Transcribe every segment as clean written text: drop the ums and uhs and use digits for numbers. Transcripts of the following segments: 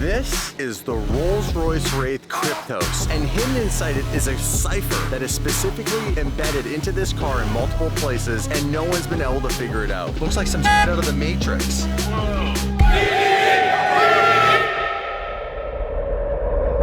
This is the Rolls-Royce Wraith Cryptos, and hidden inside it is a cipher that is specifically embedded into this car in multiple places, and no one's been able to figure it out. Looks like some shit out of the Matrix.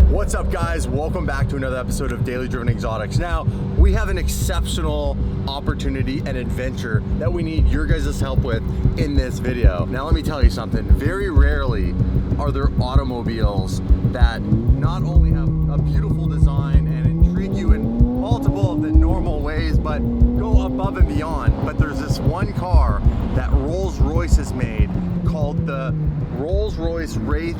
What's up, guys? Welcome back to another episode of Daily Driven Exotics. Now, we have an exceptional opportunity and adventure that we need your guys' help with in this video. Now, let me tell you something. Very rarely are there automobiles that not only have a beautiful design and intrigue you in multiple of the normal ways, but go above and beyond. But there's this one car that Rolls-Royce has made called the Rolls-Royce Wraith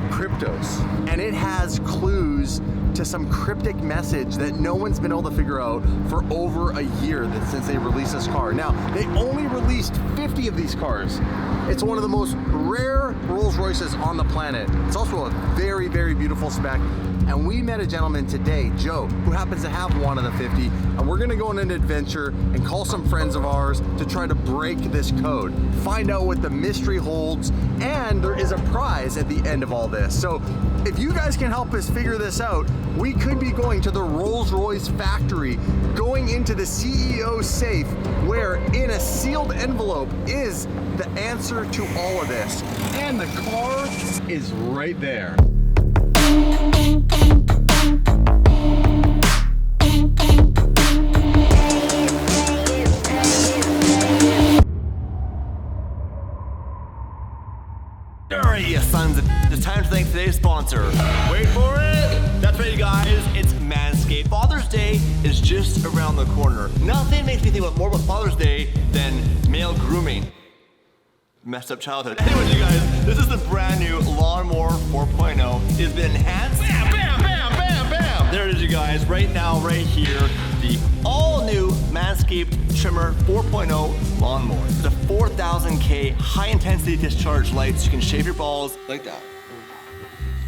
Cryptos, and it has clues to some cryptic message that no one's been able to figure out for over a year since they released this car. Now, they only released 50 of these cars. It's one of the most rare Rolls-Royces on the planet. It's also a very, very beautiful spec. And we met a gentleman today, Joe, who happens to have one of the 50, and we're gonna go on an adventure and call some friends of ours to try to break this code, find out what the mystery holds, and there is a prize at the end of all this. So if you guys can help us figure this out, we could be going to the Rolls-Royce factory, going into the CEO's safe, where in a sealed envelope is the answer to all of this. And the car is right there. Alright, you sons of it's time to thank today's sponsor. Wait for it! That's right, you guys, it's Manscaped. Father's Day is just around the corner. Nothing makes me think more about Father's Day than male grooming. Messed up childhood. Anyways, you guys, this is the brand new Lawnmower 4.0. It's been enhanced. Bam, bam, bam, bam, bam! There it is, you guys, right now, right here, the all-new Manscaped Trimmer 4.0 lawnmower. It's a 4000K high-intensity discharge light, so you can shave your balls like that.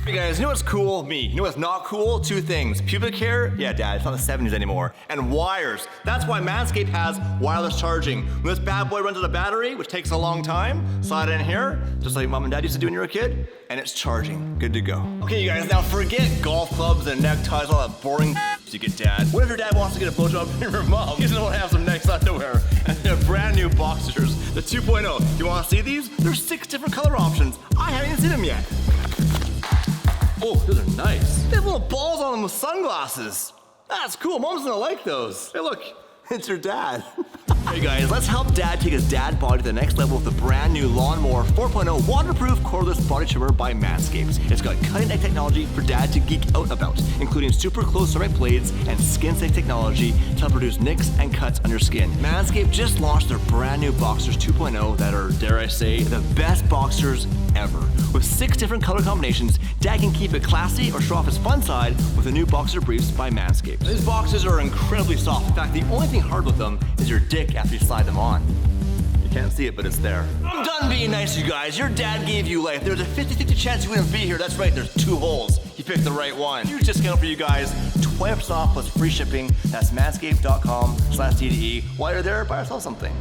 Hey guys, you know what's cool? Me. You know what's not cool? Two things. Pubic hair? Yeah, Dad, it's not the 70s anymore. And wires. That's why Manscaped has wireless charging. When this bad boy runs out of battery, which takes a long time, slide it in here, just like Mom and Dad used to do when you were a kid, and it's charging. Good to go. Okay, you guys, now forget golf clubs and neckties, all that boring you get, Dad. What if your dad wants to get a blowjob from your mom? He's gonna have some nice underwear. And they're brand new boxers, the 2.0. You wanna see these? There's 6 different color options. I haven't even seen them yet. Oh, those are nice. They have little balls on them with sunglasses. That's cool. Mom's gonna like those. Hey, look, it's your dad. Hey guys, let's help Dad take his dad body to the next level with the brand new Lawnmower 4.0 waterproof cordless body trimmer by Manscaped. It's got cutting-edge technology for Dad to geek out about, including super close ceramic blades and skin-safe technology to help reduce nicks and cuts on your skin. Manscaped just launched their brand new Boxers 2.0 that are, dare I say, the best boxers ever. With 6 different color combinations, Dad can keep it classy or show off his fun side with the new boxer briefs by Manscaped. These boxers are incredibly soft. In fact, the only thing hard with them is your dick after you slide them on. You can't see it, but it's there. I'm done being nice, you guys. Your dad gave you life. There's a 50-50 chance you wouldn't be here. That's right, there's 2 holes. You picked the right one. Huge discount for you guys. 20% off plus free shipping. That's manscaped.com/TDE. While you're there, buy yourself something.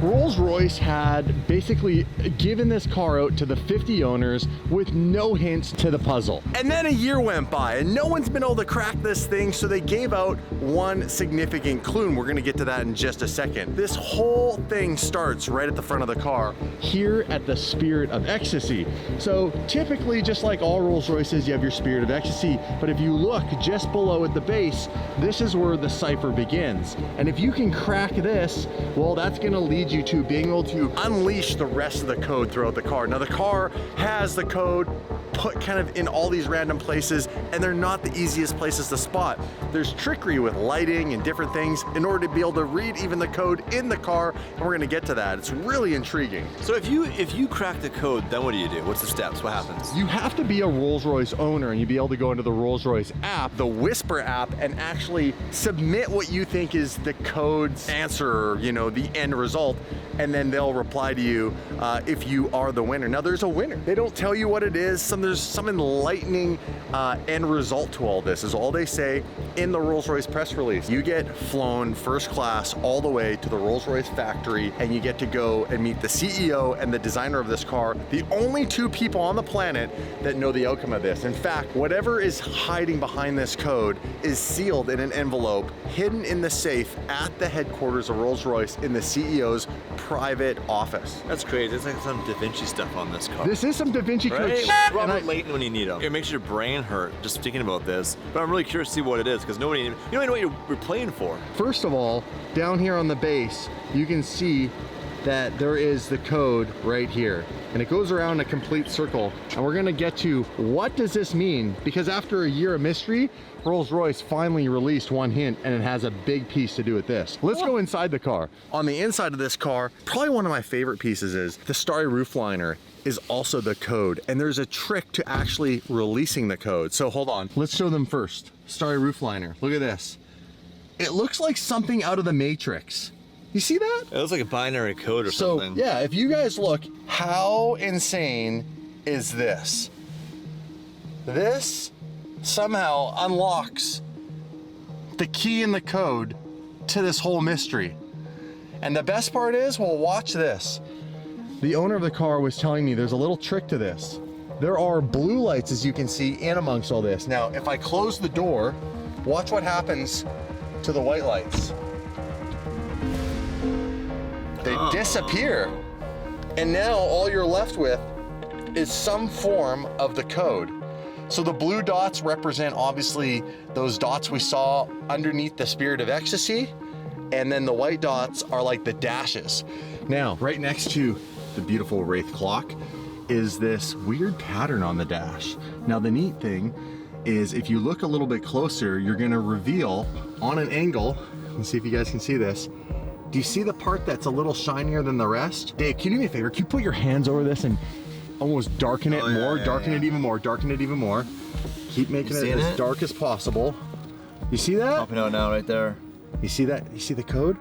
Rolls-Royce had basically given this car out to the 50 owners with no hints to the puzzle. And then a year went by and no one's been able to crack this thing, so they gave out one significant clue, and we're gonna get to that in just a second. This whole thing starts right at the front of the car, here at the Spirit of Ecstasy. So typically, just like all Rolls-Royces, you have your Spirit of Ecstasy, but if you look just below at the base, this is where the cipher begins. And if you can crack this, well, that's gonna lead you to being able to unleash the rest of the code throughout the car. Now, the car has the code put kind of in all these random places, and they're not the easiest places to spot. There's trickery with lighting and different things in order to be able to read even the code in the car, and we're gonna get to that. It's really intriguing. So if you crack the code, then what do you do? What's the steps? What happens? You have to be a Rolls-Royce owner, and you'd be able to go into the Rolls-Royce app, the Whisper app, and actually submit what you think is the code's answer, you know, the end result, and then they'll reply to you if you are the winner. Now, there's a winner. They don't tell you what it is. There's some enlightening end result to all this, is all they say. in the Rolls-Royce press release. You get flown first class all the way to the Rolls-Royce factory, and you get to go and meet the CEO and the designer of this car, the only two people on the planet that know the outcome of this. In fact, whatever is hiding behind this code is sealed in an envelope, hidden in the safe at the headquarters of Rolls-Royce in the CEO's private office. That's crazy. It's like some Da Vinci stuff on this car. This is some Da Vinci code right? shit. Robert Layton when you need him. It makes your brain hurt just thinking about this. But I'm really curious to see what it is because you don't even know what you're playing for. First of all, down here on the base, you can see that there is the code right here. And it goes around a complete circle. And we're gonna get to what does this mean? Because after a year of mystery, Rolls-Royce finally released one hint, and it has a big piece to do with this. Let's go inside the car. On the inside of this car, probably one of my favorite pieces is the starry roof liner is also the code. And there's a trick to actually releasing the code. So hold on, let's show them first. Starry roof liner, look at this. It looks like something out of the Matrix. You see that? It looks like a binary code or something. So yeah, if you guys look, how insane is this? This somehow unlocks the key in the code to this whole mystery. And the best part is, well, watch this. The owner of the car was telling me there's a little trick to this. There are blue lights, as you can see, in amongst all this. Now, if I close the door, watch what happens to the white lights. They disappear. And now all you're left with is some form of the code. So the blue dots represent obviously those dots we saw underneath the Spirit of Ecstasy. And then the white dots are like the dashes. Now, right next to the beautiful Wraith clock is this weird pattern on the dash. Now the neat thing is if you look a little bit closer, you're gonna reveal on an angle, let's see if you guys can see this. Do you see the part that's a little shinier than the rest? Dave, can you do me a favor? Can you put your hands over this and almost darken it more, darken it even more, darken it even more. Keep making it as dark as possible. You see that? Popping out now right there. You see that? You see the code?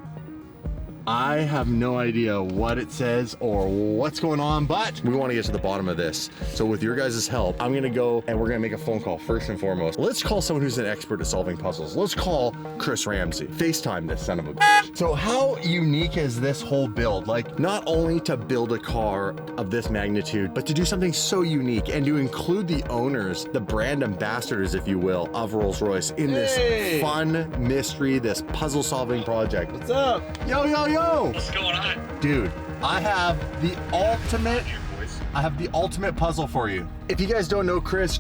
I have no idea what it says or what's going on, but we want to get to the bottom of this. So with your guys' help, I'm gonna go and we're gonna make a phone call first and foremost. Let's call someone who's an expert at solving puzzles. Let's call Chris Ramsey. FaceTime this son of a bitch. So how unique is this whole build? Like, not only to build a car of this magnitude, but to do something so unique and to include the owners, the brand ambassadors, if you will, of Rolls-Royce in this fun mystery, this puzzle solving project. What's up? Yo, yo, yo. What's going on? Dude, I have the ultimate puzzle for you. If you guys don't know Chris,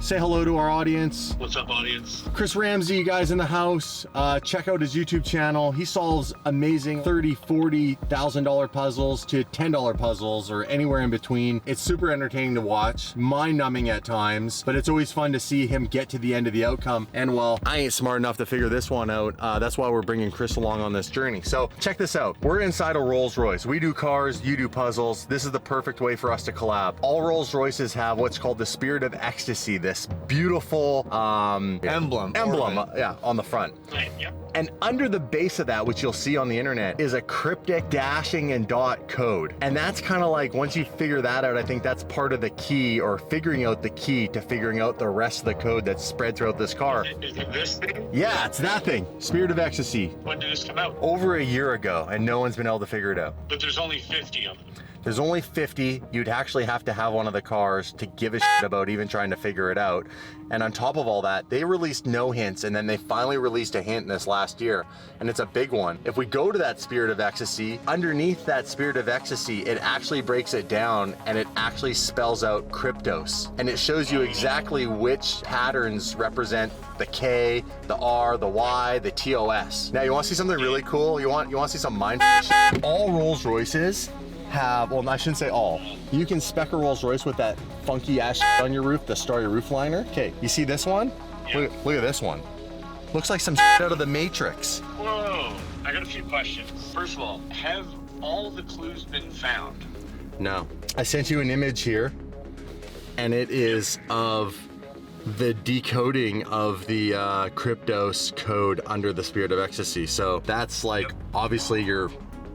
say hello to our audience. What's up, audience? Chris Ramsey, you guys in the house, check out his YouTube channel. He solves amazing $30,000, $40,000 puzzles to $10 puzzles or anywhere in between. It's super entertaining to watch, mind-numbing at times, but it's always fun to see him get to the end of the outcome. And well, I ain't smart enough to figure this one out. That's why we're bringing Chris along on this journey. So check this out. We're inside a Rolls-Royce. We do cars, you do puzzles. This is the perfect way for us to collab. All Rolls-Royces have what's called the Spirit of Ecstasy, this beautiful emblem yeah, on the front. Yep. And under the base of that, which you'll see on the internet, is a cryptic dashing and dot code. And that's kind of like, once you figure that out, I think that's part of the key, or figuring out the key to figuring out the rest of the code that's spread throughout this car. Is it this thing? Yeah, it's that thing, Spirit of Ecstasy. When did this come out? Over a year ago, and no one's been able to figure it out. But there's only 50 of them. There's only 50. You'd actually have to have one of the cars to give a shit about even trying to figure it out. And on top of all that, they released no hints, and then they finally released a hint this last year, and it's a big one. If we go to that Spirit of Ecstasy, underneath that Spirit of Ecstasy, it actually breaks it down, and it actually spells out Kryptos. And it shows you exactly which patterns represent the K, the R, the Y, the TOS. Now, you wanna see something really cool? You wanna see some mind shit? All Rolls-Royces have, well, I shouldn't say all. You can spec a Rolls-Royce with that funky ass on your roof, the starry roof liner. Okay, you see this one? Yeah. Look at this one. Looks like some out of the Matrix. Whoa, I got a few questions. First of all, have all the clues been found? No. I sent you an image here, and it is of the decoding of the Kryptos code under the Spirit of Ecstasy. So that's like, obviously your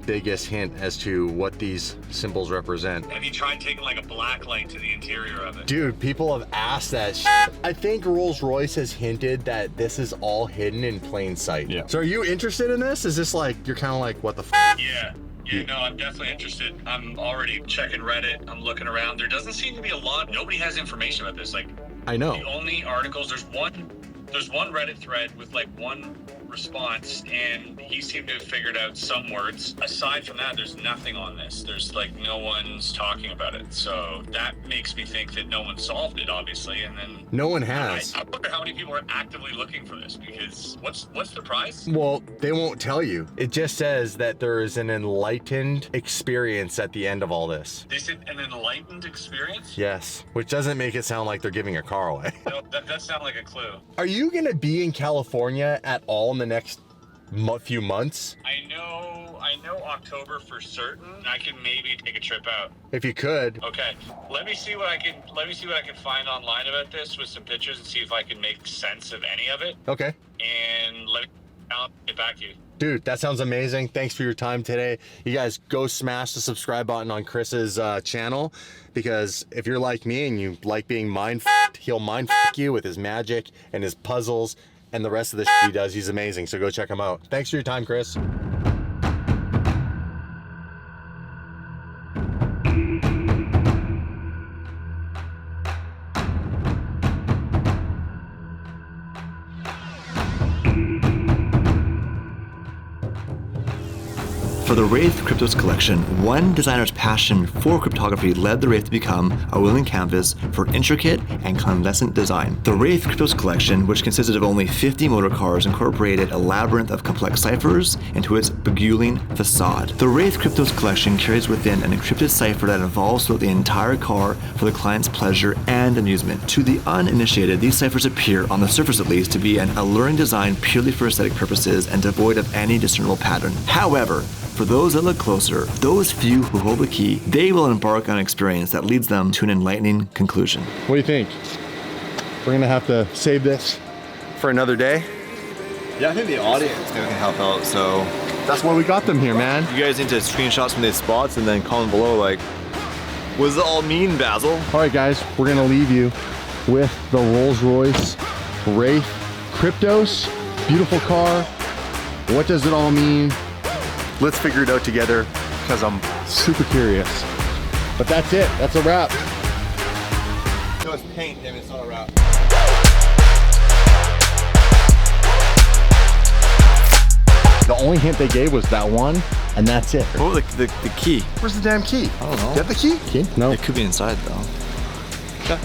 biggest hint as to what these symbols represent. Have you tried taking like a black light to the interior of it? Dude, people have asked that shit. I think Rolls-Royce has hinted that this is all hidden in plain sight. Yeah. So are you interested in this? Is this like, you're kind of like, what the f? Yeah. Yeah, no, I'm definitely interested. I'm already checking Reddit. I'm looking around. There doesn't seem to be a lot. Nobody has information about this. Like, I know. the only articles, there's one Reddit thread with like one response, and he seemed to have figured out some words. Aside from that, there's nothing on this. There's like no one's talking about it. So that makes me think that no one solved it, obviously. And then No one has. I wonder how many people are actively looking for this, because what's the price? Well, they won't tell you. It just says that there is an enlightened experience at the end of all this. They said an enlightened experience? Yes, which doesn't make it sound like they're giving a car away. No, that does sound like a clue. Are you gonna be in California at all in the next few months? I know October for certain. I can maybe take a trip out. If you could. Okay, let me see what I can find online about this with some pictures and see if I can make sense of any of it. Okay. And let me get back to you. Dude, that sounds amazing. Thanks for your time today. You guys go smash the subscribe button on Chris's channel, because if you're like me and you like being mind-f***ed, he'll mind-f*** you with his magic and his puzzles and the rest of the shit he does. He's amazing, so go check him out. Thanks for your time, Chris. For the Wraith Cryptos collection, one designer's passion for cryptography led the Wraith to become a willing canvas for intricate and clandestine design. The Wraith Cryptos collection, which consisted of only 50 motor cars, incorporated a labyrinth of complex ciphers into its beguiling facade. The Wraith Cryptos collection carries within an encrypted cipher that evolves throughout the entire car for the client's pleasure and amusement. To the uninitiated, these ciphers appear, on the surface at least, to be an alluring design purely for aesthetic purposes and devoid of any discernible pattern. However, for those that look closer, those few who hold the key, they will embark on an experience that leads them to an enlightening conclusion. What do you think? We're gonna have to save this for another day? Yeah, I think the audience can help out, so That's why we got them here, man. you guys need to screenshot some of these spots and then comment below, like, what does it all mean, Basil? All right, guys, we're gonna leave you with the Rolls-Royce Wraith Cryptos. Beautiful car. What does it all mean? Let's figure it out together, because I'm super curious. But that's it. That's a wrap. No, it's paint, damn it, it's not a wrap. The only hint they gave was that one, and that's it. Oh, the key. Where's the damn key? I don't know. You have the key? Key? No. It could be inside, though. Yeah.